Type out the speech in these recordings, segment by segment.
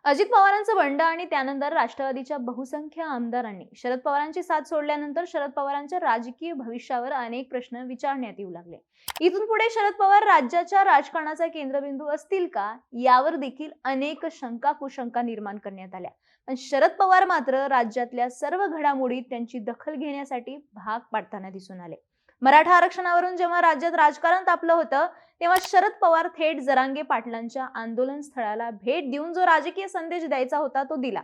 अजित पवारांचं बंड आणि त्यानंतर राष्ट्रवादीच्या बहुसंख्य आमदारांनी शरद पवारांची साथ सोडल्यानंतर शरद पवारांच्या राजकीय भविष्यावर अनेक प्रश्न विचारण्यात येऊ लागले। इथून पुढे शरद पवार राज्याच्या राजकारणाचा केंद्रबिंदू असतील का, यावर देखील अनेक शंका कुशंका निर्माण करण्यात आल्या। पण शरद पवार मात्र राज्यातल्या सर्व घडामोडीत त्यांची दखल घेण्यासाठी भाग पाडताना दिसून आले। मराठा आरक्षणावरून जेव्हा राज्यात राजकारण तापलं होतं, तेव्हा शरद पवार थेट जरांगे पाटलांच्या आंदोलन स्थळाला भेट देऊन जो राजकीय संदेश द्यायचा होता तो दिला।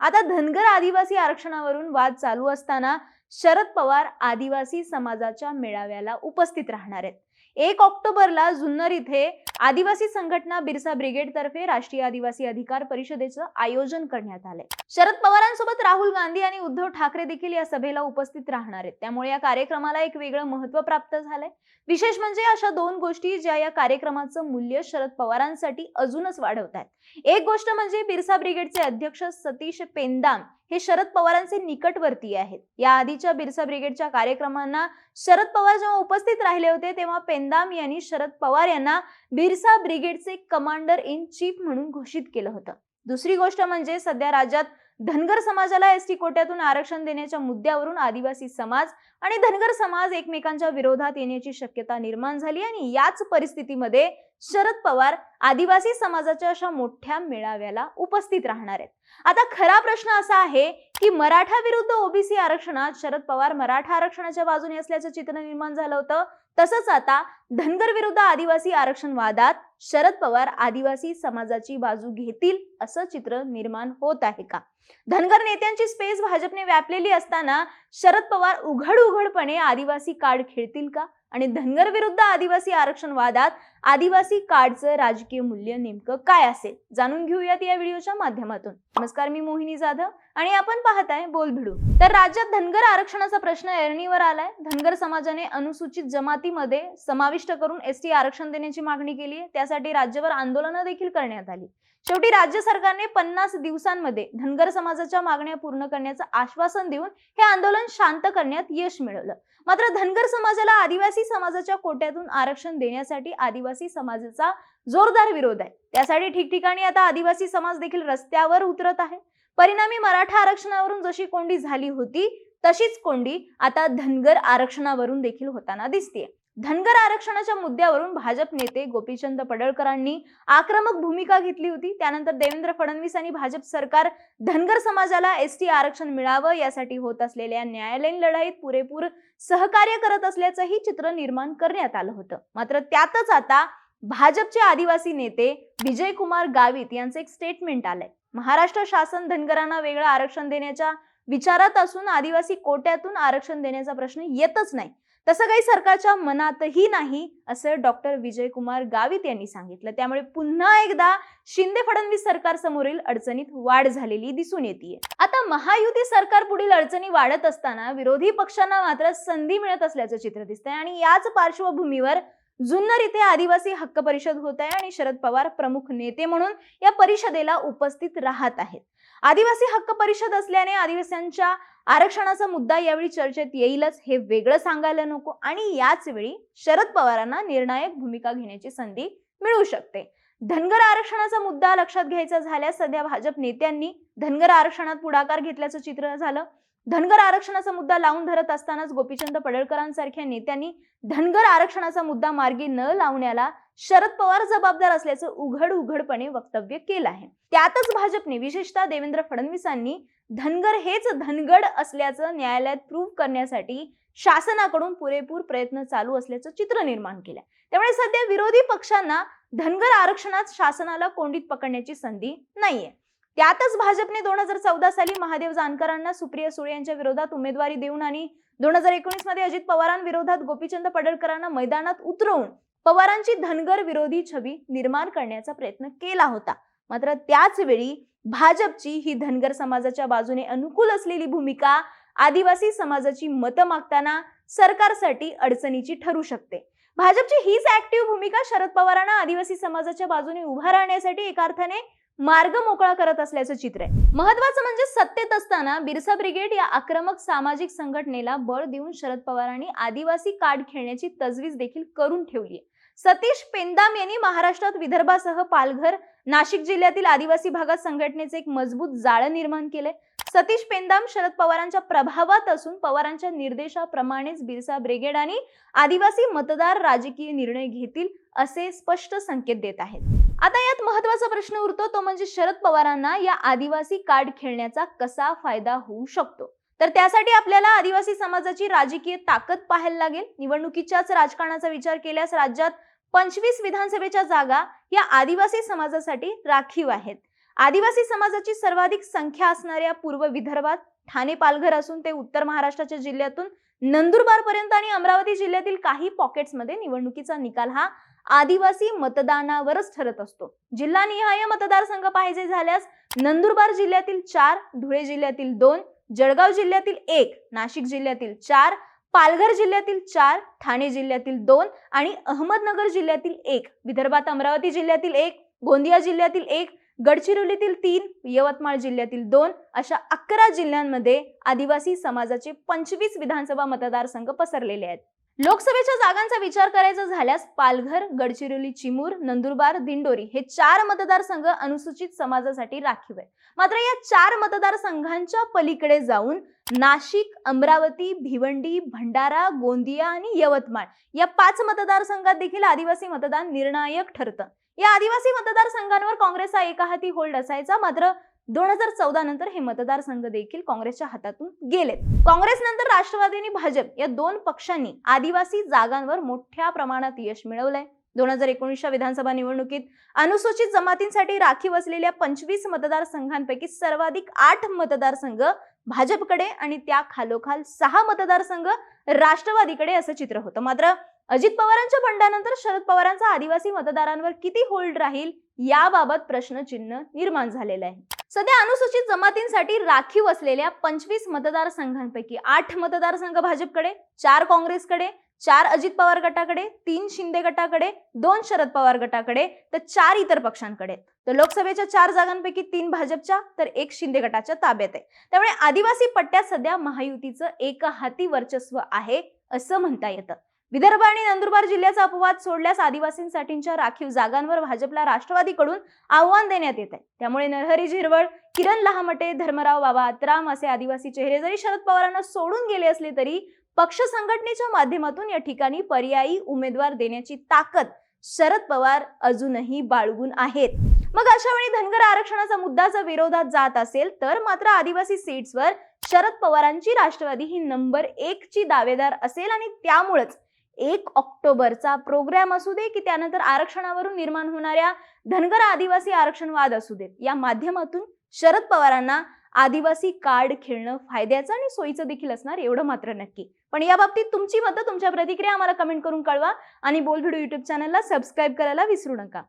आता धनगर आदिवासी आरक्षणावरून वाद चालू असताना शरद पवार आदिवासी समाजाच्या मेळाव्याला उपस्थित राहणार आहेत। 1 ऑक्टोबरला जुन्नर इथे आदिवासी संघटना बिरसा ब्रिगेड तर्फे राष्ट्रीय आदिवासी अधिकार परिषदेचं आयोजन करण्यात आलंय। शरद पवारांसोबत राहुल गांधी आणि उद्धव ठाकरे देखील या सभेला उपस्थित राहणार आहेत। त्यामुळे या कार्यक्रमाला एक वेगळं महत्त्व प्राप्त झालंय। विशेष म्हणजे अशा दोन गोष्टी ज्या या कार्यक्रमाचं मूल्य शरद पवारांसाठी अजूनच वाढवतात। एक गोष्ट म्हणजे बिरसा ब्रिगेडचे अध्यक्ष सतीश पेंदाम हे शरद पवारांचे निकटवर्तीय आहेत। या आधीच्या बिरसा ब्रिगेडच्या कार्यक्रमांना शरद पवार जेव्हा उपस्थित राहिले होते, तेव्हा पेंदाम यांनी शरद पवार यांना बिरसा ब्रिगेडचे कमांडर इन चीफ म्हणून घोषित केलं होतं। दुसरी गोष्ट म्हणजे सध्या राज्यात धनगर समाजाला एसटी कोट्यातून आरक्षण देण्याच्या मुद्द्यावरून आदिवासी समाज आणि धनगर समाज एकमेकांच्या विरोधात येण्याची शक्यता निर्माण झाली आणि याच परिस्थितीमध्ये शरद पवार आदिवासी समाजाच्या अशा मोठ्या मेळाव्याला उपस्थित राहणार आहेत। आता खरा प्रश्न असा आहे की मराठा विरुद्ध ओबीसी आरक्षणात शरद पवार मराठा आरक्षणाच्या बाजूने असल्याचं चित्र निर्माण झालं होतं, तसंच आता धनगर विरुद्ध आदिवासी आरक्षण वादात शरद पवार आदिवासी समाजाची बाजू घेतील असं चित्र निर्माण होत आहे का? धनगर नेत्यांची स्पेस भाजपने व्यापलेली असताना शरद पवार उघडपणे आदिवासी कार्ड खेळतील का? आणि धनगर विरुद्ध आदिवासी आरक्षण वादात आदिवासी कार्डचं राजकीय मूल्य नेमकं काय असेल, जाणून घेऊयात या व्हिडिओच्या माध्यमातून। नमस्कार, मी मोहिनी जाधव आणि आपण पाहताय बोल भिडू। तर राज्यात धनगर आरक्षणाचा प्रश्न ऐरणीवर आलाय। धनगर समाजाने अनुसूचित जमातीमध्ये समाविष्ट करून एसटी आरक्षण देण्याची मागणी केली आहे। त्यासाठी राज्यभर आंदोलनं देखील करण्यात आली। शेवटी राज्य सरकारने 50 दिवसांमध्ये धनगर समाजाच्या मागण्या पूर्ण करण्याचं आश्वासन देऊन हे आंदोलन शांत करण्यात यश मिळवलं। मात्र धनगर समाजाला आदिवासी समाजाच्या कोट्यातून आरक्षण देण्यासाठी आदिवासी समाजाचा जोरदार विरोध आहे। त्यासाठी ठिकठिकाणी आता आदिवासी समाज देखील रस्त्यावर उतरत आहे। परिणामी मराठा आरक्षणावरून जशी कोंडी झाली होती तशीच कोंडी आता धनगर आरक्षणावरून देखील होताना दिसतेय। धनगर आरक्षणाच्या मुद्द्यावरून भाजप नेते गोपीचंद पडळकरांनी आक्रमक भूमिका घेतली होती। त्यानंतर देवेंद्र फडणवीस आणि भाजप सरकार धनगर समाजाला एसटी आरक्षण मिळावं यासाठी होत असलेल्या न्यायालयीन लढाईत पुरेपूर सहकार्य करत असल्याचंही चित्र निर्माण करण्यात आलं होतं। मात्र त्यातच आता भाजपचे आदिवासी नेते विजयकुमार गावित यांचं एक स्टेटमेंट आलंय। महाराष्ट्र शासन धनगरांना वेगळं आरक्षण देण्याच्या विचारात असून आदिवासी कोट्यातून आरक्षण देण्याचा प्रश्न येतच नाही, तसं काही सरकारच्या मनातही नाही असं डॉक्टर विजयकुमार गावित यांनी सांगितलं। त्यामुळे पुन्हा एकदा शिंदे फडणवीस सरकार समोरील अडचणीत वाढ झालेली दिसून येते। आता महायुती सरकार पुढील अडचणी वाढत असताना विरोधी पक्षांना मात्र संधी मिळत असल्याचं चित्र दिसतंय आणि याच पार्श्वभूमीवर जुन्नर इथे आदिवासी हक्क परिषद होत आहे आणि शरद पवार प्रमुख नेते म्हणून या परिषदेला उपस्थित राहत आहेत। आदिवासी हक्क परिषद असल्याने आदिवासींच्या आरक्षणाचा मुद्दा यावेळी चर्चेत येईलच हे वेगळं सांगायला नको आणि याच वेळी शरद पवारांना निर्णायक भूमिका घेण्याची संधी मिळू शकते। धनगर आरक्षणाचा मुद्दा लक्षात घ्यायचा झाल्यास सध्या भाजप नेत्यांनी धनगर आरक्षणात पुढाकार घेतल्याचं चित्र झालं। धनगर आरक्षणाचा मुद्दा लावून धरत असतानाच गोपीचंद पडळकरांसारख्या नेत्यांनी धनगर आरक्षणाचा मुद्दा मार्गी न लावण्याला शरद पवार जबाबदार असल्याचं उघडपणे वक्तव्य केलं आहे। त्यातच भाजपने विशेषतः देवेंद्र फडणवीसांनी धनगर हेच धनगड असल्याचं न्यायालयात प्रूव्ह करण्यासाठी शासनाकडून पुरेपूर प्रयत्न चालू असल्याचं चित्र निर्माण केलंय। त्यामुळे सध्या विरोधी पक्षांना धनगर आरक्षणात शासनाला कोंडीत पकडण्याची संधी नाहीये। त्यातच भाजपने 2014 साली महादेव जानकरांना सुप्रिया सुळे यांच्या विरोधात उमेदवारी देऊन आणि 2019 मध्ये अजित पवारांविरोधात गोपीचंद पडळकरांना मैदानात उतरवून पवारांची धनगर विरोधी छबी निर्माण करण्याचा प्रयत्न केला होता। मात्र त्याच वेळी भाजपची ही धनगर समाजाच्या बाजूने अनुकूल असलेली भूमिका आदिवासी समाजाची मतं मागताना सरकारसाठी अडचणीची ठरू शकते। भाजपची हीच ऍक्टिव्ह भूमिका शरद पवारांना आदिवासी समाजाच्या बाजूने उभा राहण्यासाठी एका अर्थाने मार्ग मोकळा करत असल्याचं चित्र आहे। महत्त्वाचं म्हणजे सत्तेत असताना बिरसा ब्रिगेड या आक्रमक सामाजिक संघटनेला बळ देऊन शरद पवारांनी आदिवासी कार्ड खेळण्याची तजवीज देखील करून ठेवली आहे। सतीश पेंदाम यांनी महाराष्ट्रात विदर्भासह पालघर, नाशिक जिल्ह्यातील आदिवासी भागात संघटनेचे एक मजबूत जाळं निर्माण केले. सतीश पेंदाम शरद पवारांच्या प्रभावात असून पवारांच्या निर्देशाप्रमाणेच बिरसा ब्रिगेड आणि आदिवासी मतदार राजकीय निर्णय घेतील असे स्पष्ट संकेत देत आहेत. आता यात महत्त्वाचा प्रश्न उरतो तो म्हणजे शरद पवारांना या आदिवासी कार्ड खेळण्याचा कसा फायदा होऊ शकतो. तर त्यासाठी आपल्याला आदिवासी समाजाची राजकीय ताकद पाहायला लागेल. निवडणुकीच्याच राजकारणाचा विचार केल्यास राज्यात 25 विधानसभेच्या जागा या आदिवासी समाजासाठी राखीव आहेत. आदिवासी समाजाची सर्वाधिक संख्या असणाऱ्या पूर्व विदर्भात ठाणे, पालघर असून ते उत्तर महाराष्ट्राच्या जिल्ह्यातून नंदुरबार पर्यंत आणि अमरावती जिल्ह्यातील काही पॉकेट्समध्ये निवडणुकीचा निकाल हा आदिवासी मतदानावरच ठरत असतो. जिल्हानिहाय मतदारसंघ पाहिजे झाल्यास नंदुरबार जिल्ह्यातील 4, धुळे जिल्ह्यातील 2, जळगाव जिल्ह्यातील 1, नाशिक जिल्ह्यातील 4, पालघर जिल्ह्यातील 4, ठाणे जिल्ह्यातील 2 आणि अहमदनगर जिल्ह्यातील 1, विदर्भात अमरावती जिल्ह्यातील 1, गोंदिया जिल्ह्यातील 1, गडचिरोलीतील 3, यवतमाळ जिल्ह्यातील 2 अशा 11 जिल्ह्यांमध्ये आदिवासी समाजाचे 25 विधानसभा मतदारसंघ पसरलेले आहेत. लोकसभेच्या जागांचा विचार करायचा झाल्यास पालघर, गडचिरोली, चिमूर, नंदुरबार, दिंडोरी हे 4 मतदारसंघ अनुसूचित समाजासाठी राखीव आहे. मात्र या 4 मतदारसंघांच्या पलीकडे जाऊन नाशिक, अमरावती, भिवंडी, भंडारा, गोंदिया आणि यवतमाळ या 5 मतदारसंघात देखील आदिवासी मतदान निर्णायक ठरतं. या आदिवासी मतदारसंघांवर काँग्रेसचा एकाहाती होल्ड असायचा. मात्र 2014 नंतर हे मतदारसंघ देखील काँग्रेसच्या हातातून गेलेत. काँग्रेस नंतर राष्ट्रवादी आणि भाजप या 2 पक्षांनी आदिवासी जागांवर मोठ्या प्रमाणात यश मिळवलंय. 2019च्या विधानसभा निवडणुकीत अनुसूचित जमातींसाठी राखीव असलेल्या 25 मतदारसंघांपैकी सर्वाधिक 8 मतदारसंघ भाजपकडे आणि त्या खालोखाल 6 मतदारसंघ राष्ट्रवादीकडे असं चित्र होतं. मात्र अजित पवारांच्या बंडानंतर शरद पवारांचा आदिवासी मतदारांवर किती होल्ड राहील याबाबत प्रश्नचिन्ह निर्माण झालेलं आहे. सध्या अनुसूचित जमातींसाठी राखीव असलेल्या 25 मतदारसंघांपैकी 8 मतदारसंघ भाजपकडे, 4 काँग्रेसकडे, 4 अजित पवार गटाकडे, 3 शिंदे गटाकडे, 2 शरद पवार गटाकडे तर 4 इतर पक्षांकडे. तर लोकसभेच्या 4 जागांपैकी 3 भाजपच्या तर 1 शिंदे गटाच्या ताब्यात आहे. त्यामुळे आदिवासी पट्ट्यात सध्या महायुतीचं एकहाती वर्चस्व आहे असं म्हणता येतं. विदर्भ आणि नंदुरबार जिल्ह्याचा अपवाद सोडल्यास आदिवासींसाठीच्या राखीव जागांवर भाजपला राष्ट्रवादीकडून आव्हान देण्यात येत आहे. त्यामुळे नरहरी झिरवळ, किरण लहामटे, धर्मराव बाबा आत्राम असे आदिवासी चेहरे जरी शरद पवारांना सोडून गेले असले तरी पक्ष संघटनेच्या माध्यमातून या ठिकाणी पर्यायी उमेदवार देण्याची ताकद शरद पवार अजूनही बाळगून आहेत. मग अशा वेळी धनगर आरक्षणाचा मुद्दा जर विरोधात जात असेल तर मात्र आदिवासी सीट्सवर शरद पवारांची राष्ट्रवादी ही नंबर 1 ची दावेदार असेल आणि त्यामुळेच 1 ऑक्टोबरचा प्रोग्राम असू दे की त्यानंतर आरक्षणावरून निर्माण होणाऱ्या धनगर आदिवासी आरक्षण वाद असू देत या माध्यमातून शरद पवारांना आदिवासी कार्ड खेळणं फायद्याचं आणि सोयीचं देखील असणार एवढं मात्र नक्की. पण या बाबतीत तुमची मतं, तुमच्या प्रतिक्रिया आम्हाला कमेंट करून कळवा आणि बोल्ड व्हिडिओ YouTube चॅनलला सबस्क्राईब करायला विसरू नका.